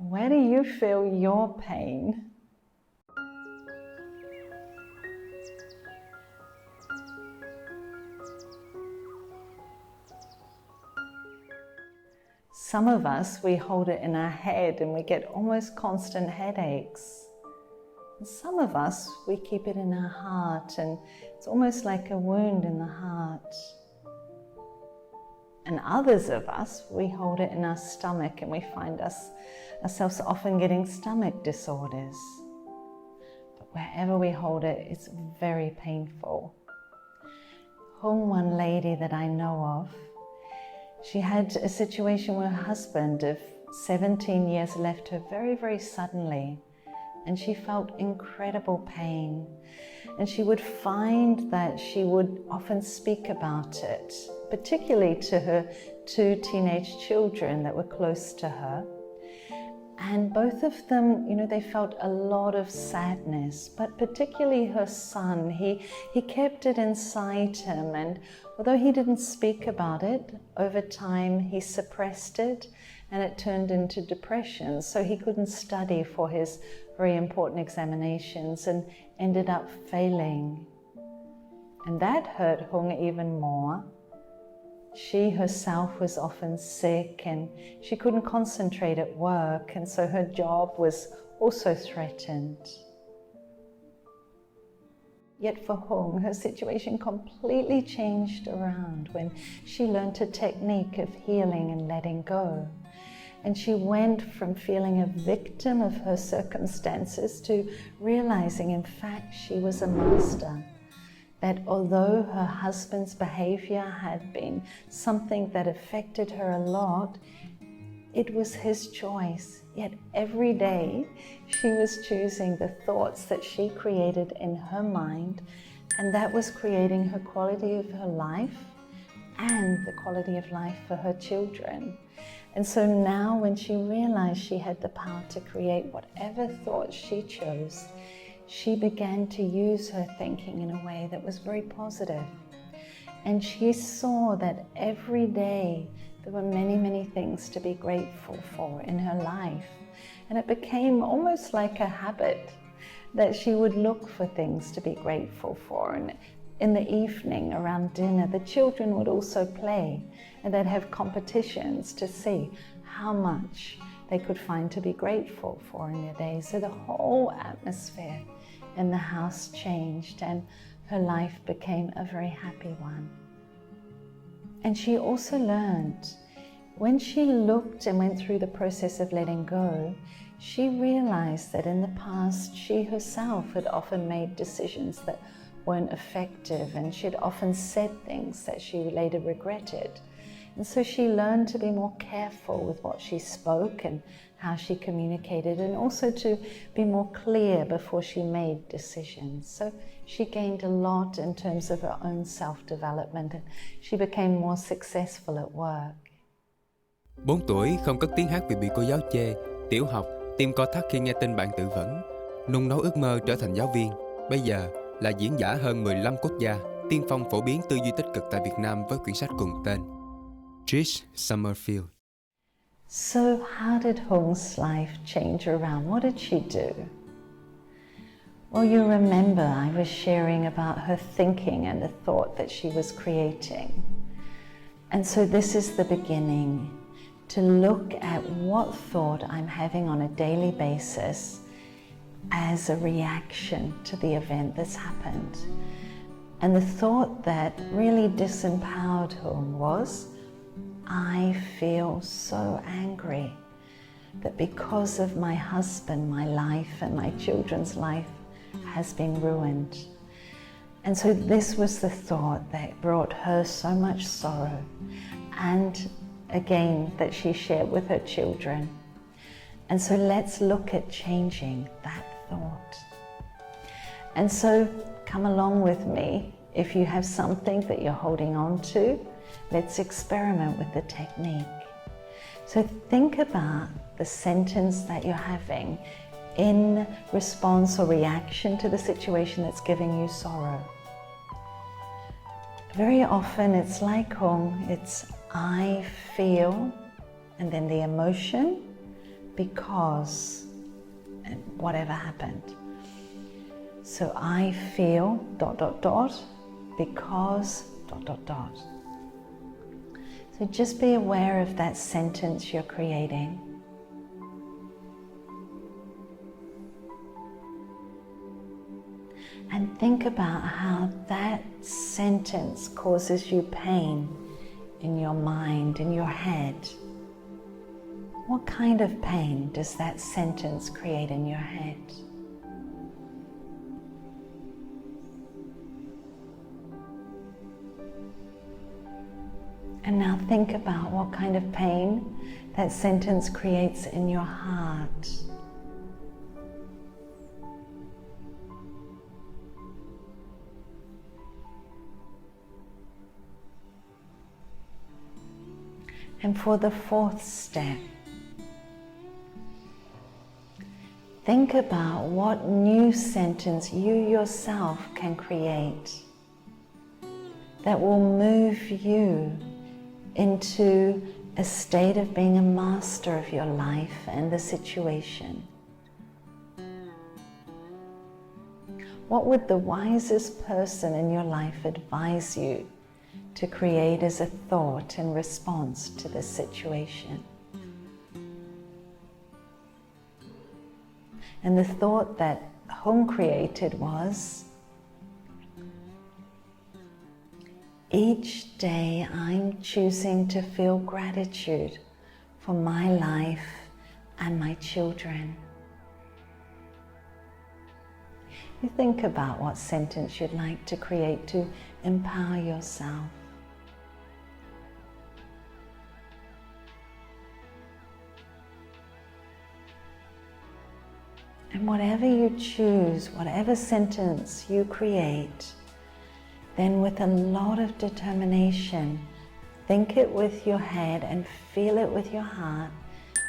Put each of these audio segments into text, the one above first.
Where do you feel your pain? Some of us, we hold it in our head and we get almost constant headaches. And some of us, we keep it in our heart and it's almost like a wound in the heart. And others of us, we hold it in our stomach and we find ourselves often getting stomach disorders. But wherever we hold it, it's very painful. One lady that I know of, she had a situation where her husband of 17 years left her very, very suddenly, and she felt incredible pain. And she would find that she would often speak about it, particularly to her 2 teenage children that were close to her. And both of them, they felt a lot of sadness, but particularly her son, he kept it inside him. And although he didn't speak about it, over time he suppressed it and it turned into depression. So he couldn't study for his very important examinations and ended up failing. And that hurt Hung even more. She herself was often sick and she couldn't concentrate at work, and so her job was also threatened. Yet for Hung, her situation completely changed around when she learned a technique of healing and letting go. And she went from feeling a victim of her circumstances to realizing, in fact, she was a master. That although her husband's behavior had been something that affected her a lot, it was his choice. Yet every day she was choosing the thoughts that she created in her mind, and that was creating her quality of her life and the quality of life for her children. And so now when she realized she had the power to create whatever thoughts she chose, she began to use her thinking in a way that was very positive. And she saw that every day there were many, many things to be grateful for in her life. And it became almost like a habit that she would look for things to be grateful for. And in the evening around dinner, the children would also play and they'd have competitions to see how much they could find to be grateful for in their day. So the whole atmosphere in the house changed and her life became a very happy one. And she also learned, when she looked and went through the process of letting go, she realized that in the past she herself had often made decisions that weren't effective, and she'd often said things that she later regretted. And so she learned to be more careful with what she spoke and how she communicated, and also to be more clear before she made decisions. So she gained a lot in terms of her own self-development, and she became more successful at work. 4 tuổi không cất tiếng hát vì bị cô giáo chê. Tiểu học, tim co thắt khi nghe tin bạn tự vẫn. Nung nấu ước mơ trở thành giáo viên. Bây giờ là diễn giả hơn 15 quốc gia, tiên phong phổ biến tư duy tích cực tại Việt Nam với quyển sách cùng tên. Trish Summerfield. So how did Hung's life change around? What did she do? Well, you remember I was sharing about her thinking and the thought that she was creating. And so this is the beginning, to look at what thought I'm having on a daily basis as a reaction to the event that's happened. And the thought that really disempowered Hung was, I feel so angry that because of my husband, my life and my children's life has been ruined. And so this was the thought that brought her so much sorrow, and again that she shared with her children. And so let's look at changing that thought. And so come along with me. If you have something that you're holding on to, let's experiment with the technique. So think about the sentence that you're having in response or reaction to the situation that's giving you sorrow. Very often it's like Hung, it's I feel, and then the emotion because whatever happened. So I feel ... because ... So just be aware of that sentence you're creating. And think about how that sentence causes you pain in your mind, in your head. What kind of pain does that sentence create in your head? And now think about what kind of pain that sentence creates in your heart. And for the fourth step, think about what new sentence you yourself can create that will move you into a state of being a master of your life and the situation. What would the wisest person in your life advise you to create as a thought in response to this situation? And the thought that Hong created was, each day I'm choosing to feel gratitude for my life and my children. You think about what sentence you'd like to create to empower yourself. And whatever you choose, whatever sentence you create, then with a lot of determination, think it with your head and feel it with your heart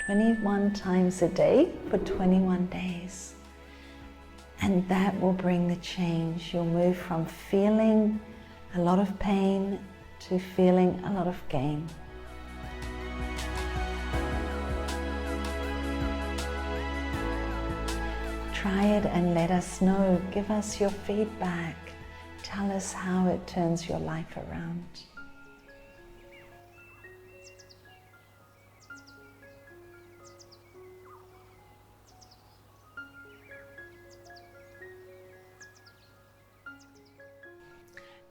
21 times a day for 21 days. And that will bring the change. You'll move from feeling a lot of pain to feeling a lot of gain. Try it and let us know. Give us your feedback. Tell us how it turns your life around.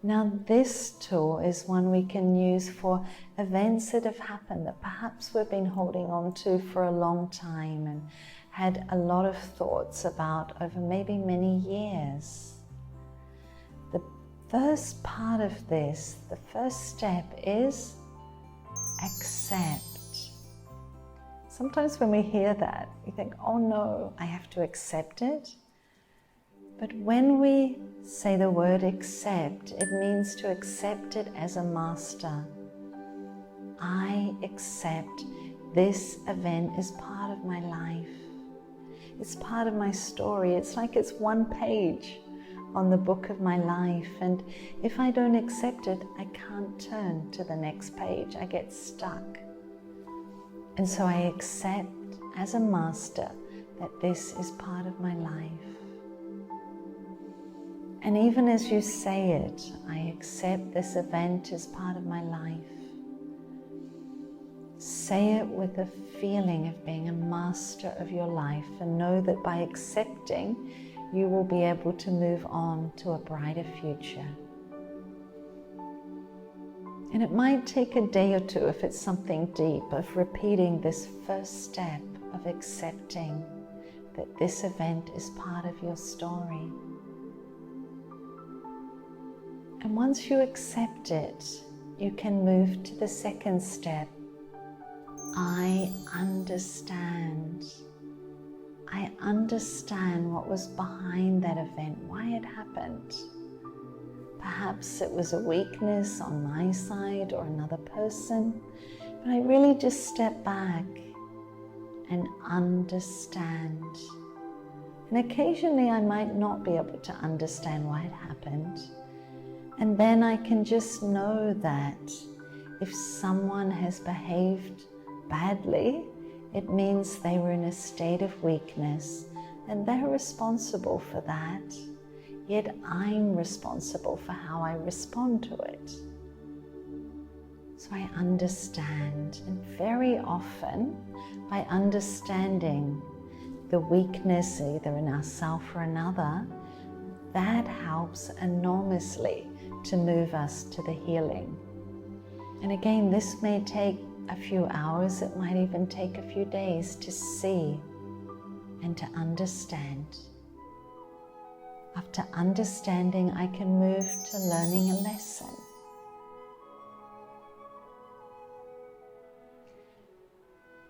Now this tool is one we can use for events that have happened that perhaps we've been holding on to for a long time and had a lot of thoughts about over maybe many years. The first part of this, the first step is accept. Sometimes when we hear that, we think, oh no, I have to accept it. But when we say the word accept, it means to accept it as a master. I accept this event is part of my life. It's part of my story. It's like it's one page on the book of my life. And if I don't accept it, I can't turn to the next page. I get stuck. And so I accept as a master that this is part of my life. And even as you say it, I accept this event as part of my life. Say it with a feeling of being a master of your life, and know that by accepting, you will be able to move on to a brighter future. And it might take a day or two, if it's something deep, of repeating this first step of accepting that this event is part of your story. And once you accept it, you can move to the second step. I understand. I understand what was behind that event, why it happened. Perhaps it was a weakness on my side or another person, but I really just step back and understand. And occasionally I might not be able to understand why it happened. And then I can just know that if someone has behaved badly It means they were in a state of weakness, and they're responsible for that. Yet I'm responsible for how I respond to it. So I understand, and very often by understanding the weakness either in ourselves or another, that helps enormously to move us to the healing. And again, this may take a few hours, it might even take a few days to see and to understand. After understanding, I can move to learning a lesson.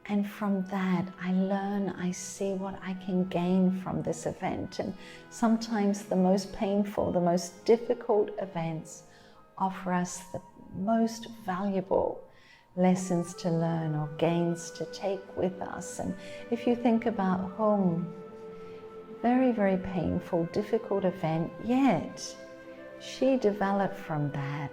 And from that, I learn, I see what I can gain from this event. And sometimes the most painful, the most difficult events offer us the most valuable lessons to learn or gains to take with us. And if you think about home, very, very painful, difficult event, yet she developed from that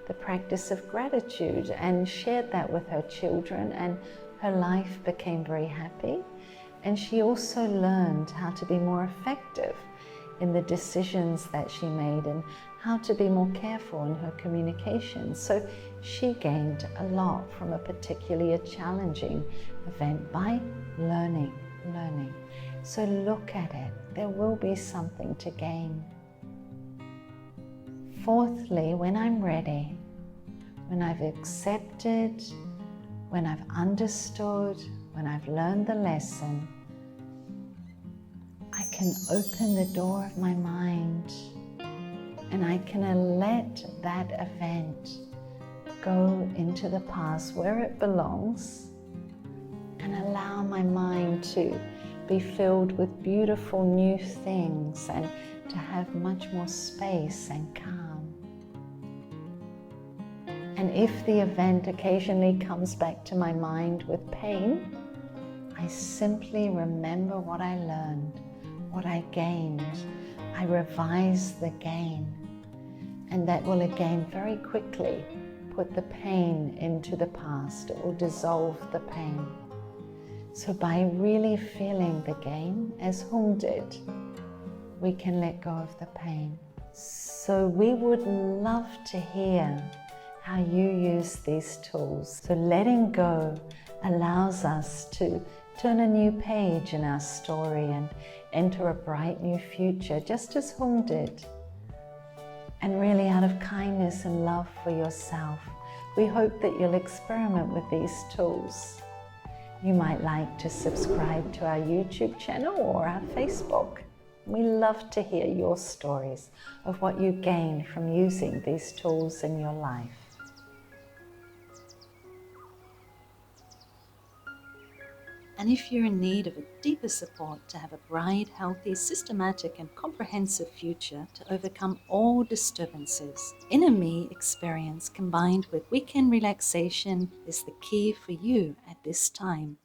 the practice of gratitude and shared that with her children, and her life became very happy. And she also learned how to be more effective in the decisions that she made and how to be more careful in her communication. So she gained a lot from a particularly challenging event by learning. So look at it. There will be something to gain. Fourthly, when I'm ready, when I've accepted, when I've understood, when I've learned the lesson, I can open the door of my mind and I can let that event go into the past where it belongs and allow my mind to be filled with beautiful new things and to have much more space and calm. And if the event occasionally comes back to my mind with pain, I simply remember what I learned, what I gained. I revise the gain, and that will again very quickly put the pain into the past. It will dissolve the pain. So by really feeling the gain, as Hung did, we can let go of the pain. So we would love to hear how you use these tools. So letting go allows us to turn a new page in our story and enter a bright new future, just as Hung did. And really out of kindness and love for yourself, we hope that you'll experiment with these tools. You might like to subscribe to our YouTube channel or our Facebook. We love to hear your stories of what you gain from using these tools in your life. And if you're in need of a deeper support to have a bright, healthy, systematic and comprehensive future to overcome all disturbances, Inner Me experience combined with weekend relaxation is the key for you at this time.